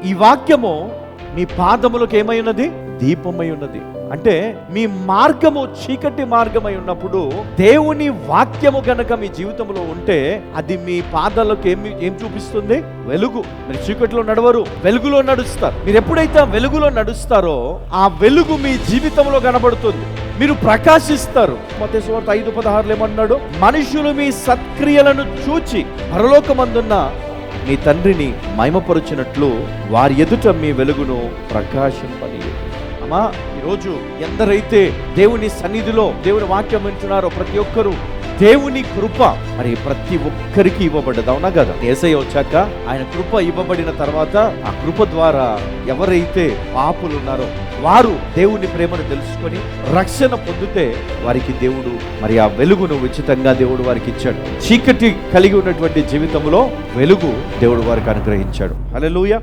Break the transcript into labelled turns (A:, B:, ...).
A: ఈ వాక్యము మీ పాదములకు ఏమై ఉన్నది? దీపమై ఉన్నది. అంటే మీ మార్గము చీకటి మార్గమై ఉన్నప్పుడు దేవుని వాక్యము గనక మీ జీవితంలో ఉంటే అది మీ పాదాలకు ఏం చూపిస్తుంది? వెలుగు. మీరు చీకటిలో నడవరు, వెలుగులో నడుస్తారు. మీరు ఎప్పుడైతే వెలుగులో నడుస్తారో ఆ వెలుగు మీ జీవితంలో కనబడుతుంది, మీరు ప్రకాశిస్తారు. మత్తయి సువార్త 5:16 ఏమన్నాడు? మనుషులు మీ సత్క్రియలను చూచి పరలోకమందున్న మీ తండ్రిని మహిమపరుచినట్లు వారి ఎదుట మీ వెలుగును ప్రకాశింపనీయుడి. అమ్మా, ఈరోజు ఎందరైతే దేవుని సన్నిధిలో దేవుని వాక్యం వింటున్నారో ప్రతి ఒక్కరూ దేవుని కృప మరి ప్రతి ఒక్కరికి ఇవ్వబడ్డది. అవునా కదా? యేసయ్య వచ్చాక ఆయన కృప ఇవ్వబడిన తర్వాత ఆ కృప ద్వారా ఎవరైతే పాపులు ఉన్నారో వారు దేవుని ప్రేమను తెలుసుకొని రక్షణ పొందితే వారికి దేవుడు మరి ఆ వెలుగును ఉచితంగా దేవుడు వారికి ఇచ్చాడు. చీకటి కలిగి ఉన్నటువంటి జీవితంలో వెలుగు దేవుడు వారికి అనుగ్రహించాడు. హల్లెలూయా.